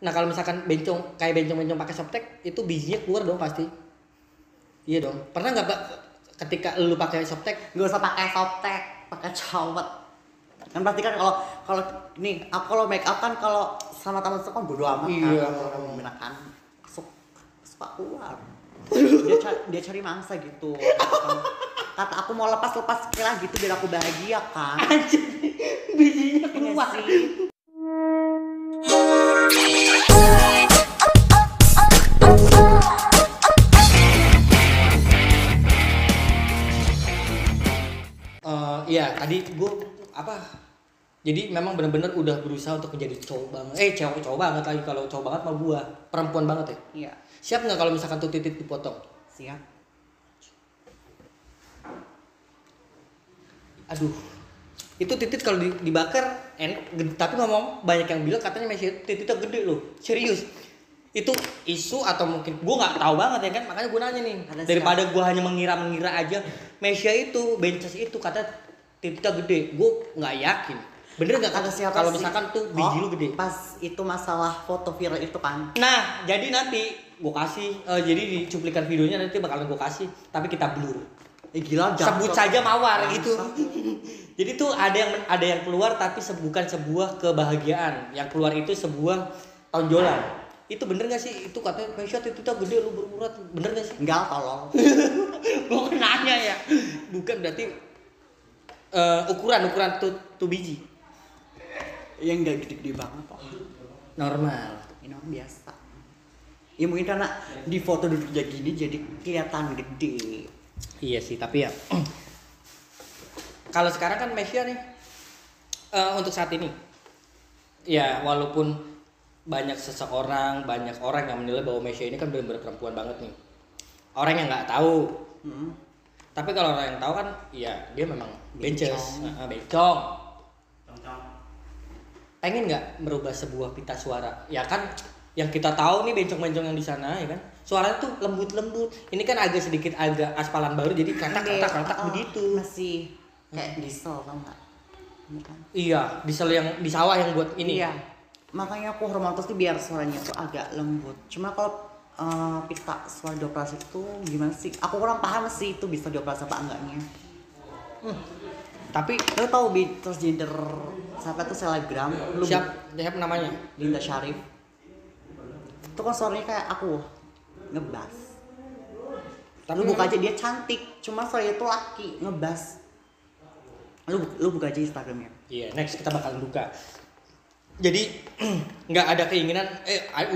Nah kalau misalkan kayak bencong pakai softtek itu bijinya keluar dong pasti. Iya dong. Pernah nggak Pak ketika lu pakai softtek? Gak usah pakai softtek, pakai cowet. Kan pasti kan kalau nih aku kalau make up kan kalau sama teman kan bodo amat iya. kan kalau menggunakan suka keluar. Dia cari mangsa gitu. Kata aku mau lepas kira gitu biar aku bahagia kan. Anjir, bijinya keluar. Iya sih. Iya tadi gue apa? Jadi memang benar-benar udah berusaha untuk menjadi cowok banget. Cowok banget lagi kalau cowok banget mah gua perempuan banget ya. Iya. Siap nggak kalau misalkan tuh titik dipotong? Siap. Aduh, itu titik kalau dibakar enak. Tapi ngomong banyak yang bilang katanya masih titiknya gede loh. Serius. Itu isu atau mungkin gua nggak tahu banget ya kan, makanya gua nanya nih. Daripada gua hanya mengira aja, Mesya itu, bences itu kata titiknya gede. Gua nggak yakin. Bener nggak kata siapa kalau misalkan tuh biji lu gede? Pas itu masalah foto viral itu kan. Nah, jadi nanti gua kasih, jadi di cuplikan videonya nanti bakalan gua kasih, tapi kita blur. Gila, sebut saja mawar gitu. Jadi tuh ada yang keluar tapi bukan sebuah kebahagiaan. Yang keluar itu sebuah tonjolan. Itu bener gak sih? Itu katanya Mesya itu gede lu berurat. Bener gak sih? Enggak, tolong. Gua nanya ya. Bukan berarti ukuran tuh biji. Ya enggak gede-gede banget kok. Normal. Ini orang biasa. Ya mungkin karena di foto duduknya gini jadi kelihatan gede. Iya sih, tapi ya kalau sekarang kan Mesya nih untuk saat ini ya walaupun banyak orang yang menilai bahwa Mesya ini kan benar-benar perempuan banget nih. Orang yang nggak tahu. Tapi kalau orang yang tahu kan ya dia memang bences, bencong. Pengen nggak merubah sebuah pita suara? Ya kan yang kita tahu nih bencong-bencong yang di sana ya kan. Suaranya tuh lembut-lembut. Ini kan agak aspalan baru jadi kata-kata begitu. Masih kayak diesel tau nggak? Iya, diesel yang di sawah yang buat ini. Iya. Makanya aku hormatus tuh biar suaranya tuh agak lembut. Cuma kalau pita suara dioperasi itu gimana sih? Aku kurang paham sih itu bisa dioperasi apa enggaknya. Tapi lo tau transgender siapa tuh selebgram? Siapa namanya? Linda Syarif. Itu kan suaranya kayak aku ngebas. Lu buka aja dia cantik, cuma suaranya tuh laki ngebas. Lu buka aja Instagramnya. Iya, next kita bakal buka. Jadi nggak ada keinginan,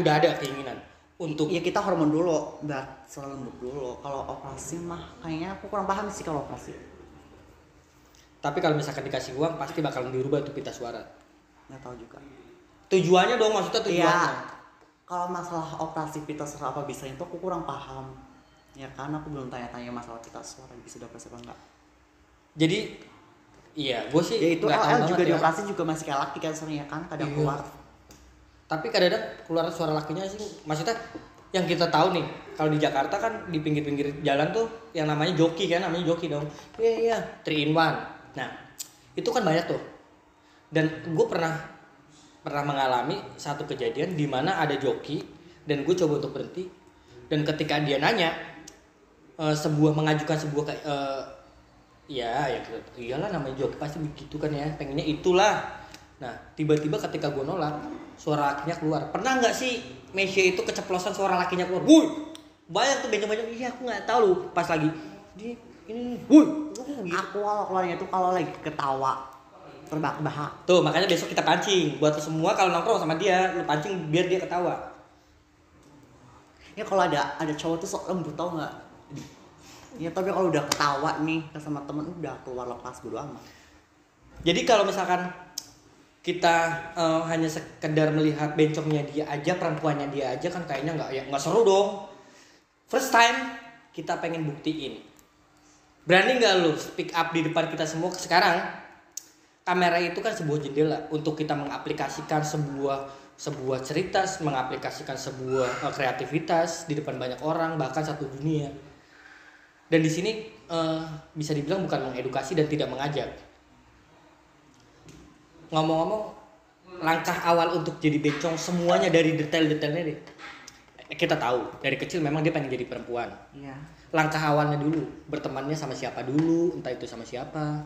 udah ada keinginan untuk. Ya kita hormon dulu, buat suara lembut dulu. Kalau operasi mah kayaknya aku kurang paham sih kalau operasi. Tapi kalau misalkan dikasih uang pasti bakalan dirubah tuh pita suara. Nggak tahu juga. Tujuannya dong, maksudnya tujuannya. Ya, kalau masalah operasi pita suara apa bisa itu aku kurang paham. Ya kan aku belum tanya-tanya masalah pita suara bisa dioperasi apa enggak. Jadi iya, gue sih ya itu LL juga ya. dioperasi juga masih kayak laki kan suaranya kan kadang keluar. Tapi kadang-kadang keluar suara lakinya sih. Maksudnya yang kita tahu nih, kalau di Jakarta kan di pinggir-pinggir jalan tuh yang namanya joki kan, namanya joki dong. Iya, 3 in 1. Nah, itu kan banyak tuh. Dan gue pernah mengalami satu kejadian di mana ada joki dan gue coba untuk berhenti. Dan ketika dia nanya mengajukan sebuah iyalah namanya joki pasti begitu kan ya, pengennya itulah. Nah, tiba-tiba ketika gue nolak, suara lakinya keluar. Pernah nggak sih Mesya itu keceplosan suara lakinya keluar? Wuih, banyak tuh bencong-bencong. Iya, aku nggak tahu loh. Pas lagi ini, wuih. Gitu. Aku kalau keluarnya tuh kalau lagi ketawa terbahak-bahak. Tuh makanya besok kita pancing buat semua kalau nongkrong sama dia, lu pancing biar dia ketawa. Ya kalau ada cowok tuh sok lembut tau nggak? Ya tapi kalau udah ketawa nih sama temen udah keluar lepas bodo amat. Jadi kalau misalkan kita hanya sekedar melihat bencongnya dia aja, perempuannya dia aja kan kayaknya nggak seru dong. First time kita pengen buktiin. Berani nggak lu speak up di depan kita semua sekarang? Kamera itu kan sebuah jendela untuk kita mengaplikasikan sebuah cerita, mengaplikasikan sebuah kreativitas di depan banyak orang, bahkan satu dunia. Dan di sini bisa dibilang bukan mengedukasi dan tidak mengajak. Ngomong-ngomong, langkah awal untuk jadi bencong semuanya dari detail-detailnya deh. Kita tahu dari kecil memang dia pengen jadi perempuan. Iya. Langkah awalnya dulu bertemannya sama siapa dulu, entah itu sama siapa.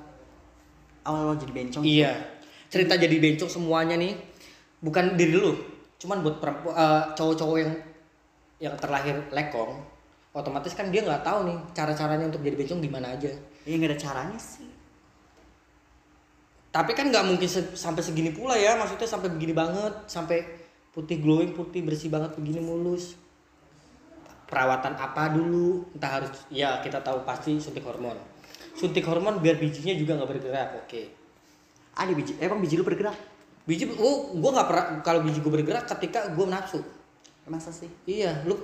Awal lo jadi bencong. Iya. Cerita jadi bencong semuanya nih bukan diri lu, cuman buat cowok-cowok yang terlahir lekong, otomatis kan dia nggak tahu nih cara-caranya untuk jadi bencong gimana aja. Iya nggak ada caranya sih. Tapi kan nggak mungkin sampai segini pula ya, maksudnya sampai begini banget, sampai putih glowing, putih bersih banget begini mulus. Perawatan apa dulu? Entah harus, ya kita tahu pasti suntik hormon. Suntik hormon biar bijinya juga nggak bergerak, oke. Ada biji, emang biji lu bergerak? Biji, gue nggak pernah kalau biji gue bergerak ketika gue nafsu. Masa sih? Iya, lu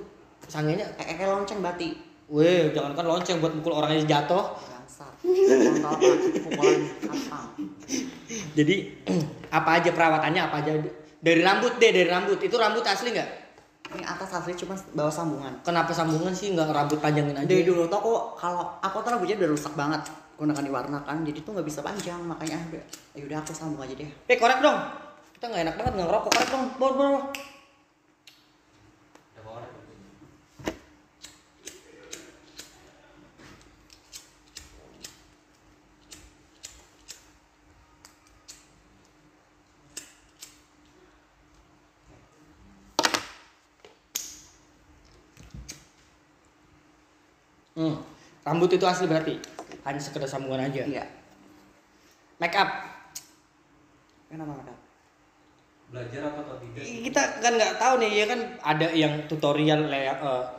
sangenya, Kayak lonceng berarti. weh jangan kan lonceng buat mukul orang aja jatuh. Bangsat. Kontol kaki pukulan apa? Jadi apa aja perawatannya apa aja dari rambut deh, dari rambut itu rambut asli nggak? Ini atas asli cuma bawah sambungan. Kenapa sambungan sih nggak rambut panjangin aja? Dari dulu tuh kalau aku tuh rambutnya udah rusak banget, gunakan diwarnakan, jadi tuh nggak bisa panjang, makanya ya udah aku sambung aja deh. Korek dong, kita nggak enak banget nggak ngerokok, korek dong, bor. Rambut itu asli berarti hanya sekedar sambungan aja. Iya. Make up Kenapa mereka? Belajar atau tidak? kita kan nggak tahu nih ya kan, ada yang tutorial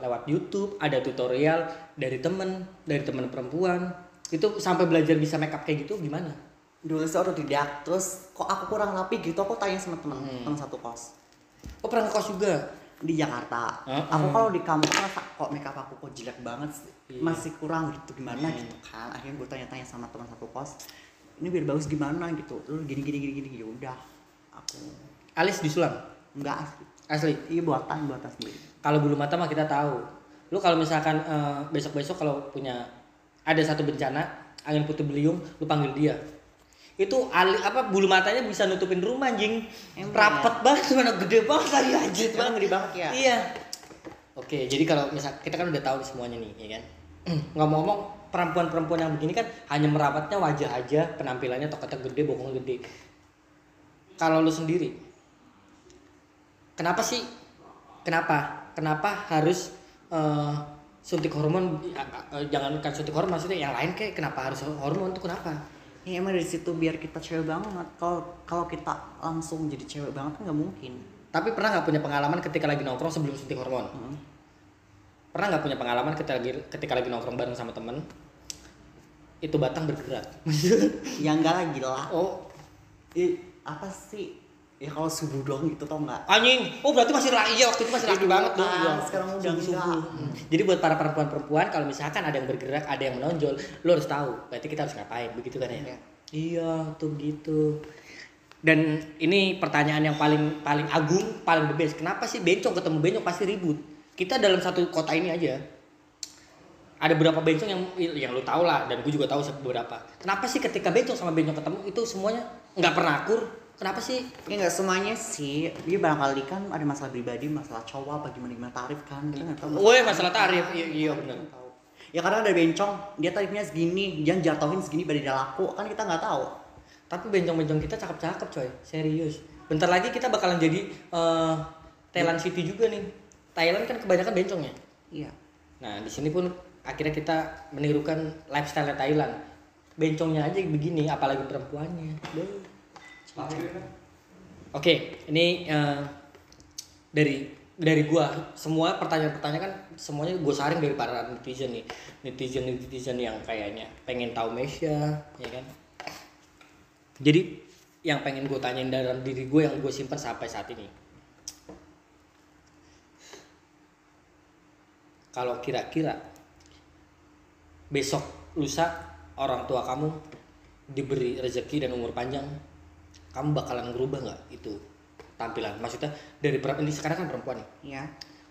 lewat YouTube, ada tutorial dari temen perempuan itu sampai belajar bisa make up kayak gitu gimana? Dulu sih otodidak, terus kok aku kurang rapi gitu, aku tanya sama teman satu kos Oh pernah ngekos juga? di Jakarta. Aku kalau di kampus ngerasa kok make up aku kok jelek banget sih. Masih kurang gitu gimana gitu kan. Akhirnya gue tanya-tanya sama teman satu kos, ini biar bagus gimana gitu. Lu gini. Ya udah, aku Alis disulam? enggak asli. Asli? Iya buatan sendiri. Kalau bulu mata mah kita tahu. Lu kalau misalkan besok-besok kalau punya ada satu bencana angin puting beliung, lu panggil dia. Itu bulu matanya bisa nutupin rumah anjing. Rapet banget, mana gede banget tadi anjir Emang gede banget ya? Iya. Oke, jadi kalau misal kita kan udah tahu semuanya nih, ya kan. Ngomong-ngomong perempuan-perempuan yang begini kan hanya merawatnya wajah aja, penampilannya toketnya gede, bokongnya gede. Kalau lu sendiri, kenapa sih? Kenapa harus suntik hormon? Jangankan suntik hormon, maksudnya yang lain kayak kenapa harus hormon tuh kenapa? Ya emang dari situ biar kita cewek banget. Kalau kita langsung jadi cewek banget kan nggak mungkin. Tapi pernah nggak punya pengalaman ketika lagi nongkrong sebelum suntik hormon? Pernah nggak punya pengalaman ketika lagi nongkrong bareng sama temen itu batang bergerak? Ya enggak lah gila. Oh, Apa sih? Ya kalau subuh doang gitu tau nggak? anjing. Oh berarti masih iya waktu itu masih laki banget dong. Ah, sekarang udah enggak. Jadi buat para perempuan-perempuan kalau misalkan ada yang bergerak, ada yang menonjol, lo harus tahu. Berarti kita harus ngapain, begitu kan ya? Iya. Iya, tuh gitu. Dan ini pertanyaan yang paling agung, paling the best. Kenapa sih bencong ketemu bencong pasti ribut? Kita dalam satu kota ini aja ada beberapa bencong yang lu tahu lah, dan gue juga tahu beberapa. Kenapa sih ketika bencong sama bencong ketemu itu semuanya nggak pernah akur? Kenapa sih? Ya nggak semuanya sih. Dia barangkali kan ada masalah pribadi, masalah cowok apa gimana tarif kan. Kita nggak tahu. Woi masalah tarif, iya benar. Ya karena ada bencong, dia tarifnya segini, dia jatuhin segini baru dia laku, kan kita nggak tahu. Tapi bencong-bencong kita cakep-cakep coy, serius. Bentar lagi kita bakalan jadi Thailand City juga nih. Thailand kan kebanyakan bencong ya. Iya. Nah di sini pun akhirnya kita menirukan lifestyle Thailand. Bencongnya aja begini, apalagi perempuannya. Oke, ini dari gua semua pertanyaan-pertanyaan kan semuanya gua saring dari para netizen nih, netizen yang kayaknya pengen tahu Mesya, ya kan. Jadi yang pengen gua tanyain dalam diri gua yang gua simpan sampai saat ini, kalau kira-kira besok lusa orang tua kamu diberi rezeki dan umur panjang, kamu bakalan ngerubah nggak itu tampilan? Maksudnya dari ini sekarang kan perempuan nih. Iya.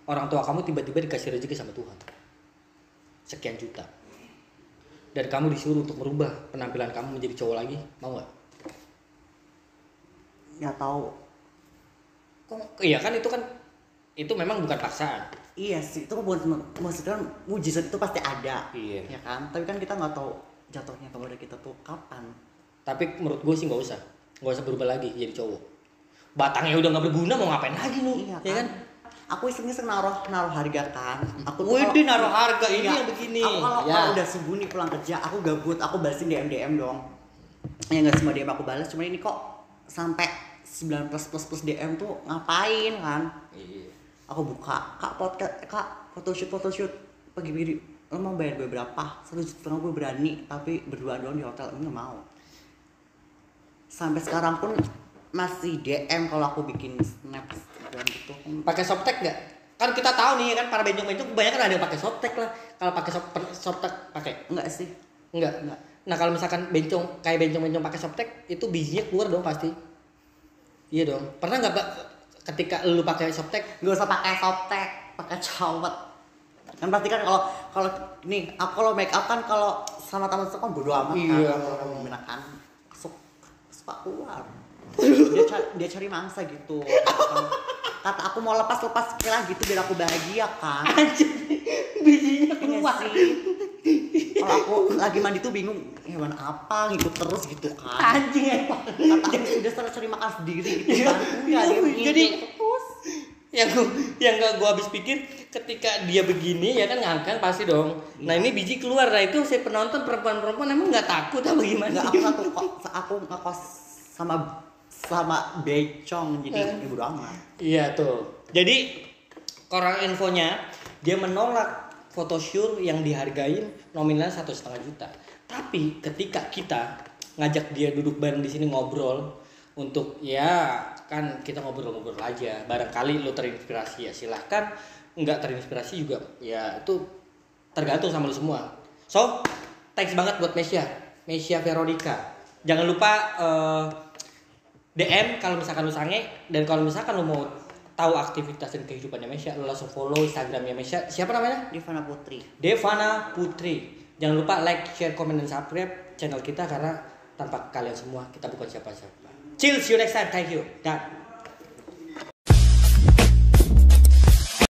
Orang tua kamu tiba-tiba dikasih rezeki sama Tuhan sekian juta, dan kamu disuruh untuk merubah penampilan kamu menjadi cowok lagi, mau nggak? nggak tahu. Kok iya kan itu memang bukan paksaan. Iya sih, itu bukan maksudnya mujizat itu pasti ada. Iya. Ya kan? Tapi kan kita nggak tahu jatuhnya kepada kita tuh kapan. Tapi menurut gue sih nggak usah berubah lagi jadi cowok. Batangnya udah nggak berguna, mau ngapain lagi nih? Iya Ya kan? Aku iseng-iseng naruh harga kan. Aku tuh Wih, naruh harga ini Enggak, yang begini. Aku kalau Ya. udah subuh nih pulang kerja, aku gabut, aku balesin DM dong. Ya nggak semua DM aku balas, cuma ini kok sampai 9 plus DM tuh ngapain kan? Iya. Aku buka, kak photoshoot pagi biri, lo mau bayar gue berapa? 1,5 juta gue berani, tapi berdua doang di hotel, nggak mau. Sampai sekarang pun masih DM kalau aku bikin snap gitu. Pakai softtek nggak? Kan kita tahu nih kan para bencong-bencong kebanyakan ada yang pakai softtek lah. Kalau pakai softtek pakai? Enggak sih. Enggak. Enggak. Nah kalau misalkan kayak bencong-bencong pakai softtek itu bijinya keluar dong pasti. Iya dong. Pernah nggak Mbak ketika lu pakai softtek? Gak usah pakai softtek, pakai cowet. Kan pasti kan kalau nih aku kalau make up kan kalau sama teman kan bodo amat Iya. kan. Kalau menggunakan suka keluar. Dia cari mangsa gitu. Kata aku mau lepas kira gitu biar aku bahagia kan. Bijinya Iya keluar. sih. Kalau aku lagi mandi tuh bingung hewan apa ngikut terus gitu kan. Anjing emang. Kata aku sudah cari makan sendiri gitu kan. Enggak dia Jadi terus. yang gak gua habis pikir ketika dia begini ya kan ngangkang pasti dong. Nah ini biji keluar, nah itu si penonton perempuan emang nggak takut apa gimana? Enggak, aku ngekos sama becong jadi ibu amat. Iya tuh. Jadi kurang infonya dia menolak photoshoot yang dihargain nominalnya 1,5 juta. Tapi ketika kita ngajak dia duduk bareng di sini ngobrol untuk ya kan kita ngobrol-ngobrol aja. Barangkali lo terinspirasi ya silahkan. Nggak terinspirasi juga ya itu tergantung sama lo semua. So thanks banget buat Mesya Veronica. Jangan lupa DM kalau misalkan lu sange, dan kalau misalkan lu mau tahu aktivitas dan kehidupannya Mesya, lu langsung follow Instagramnya Mesya. Siapa namanya? Devana Putri. Devana Putri. Jangan lupa like, share, komen, dan subscribe channel kita karena tanpa kalian semua kita bukan siapa-siapa. Chill, see you next time. Thank you. Dan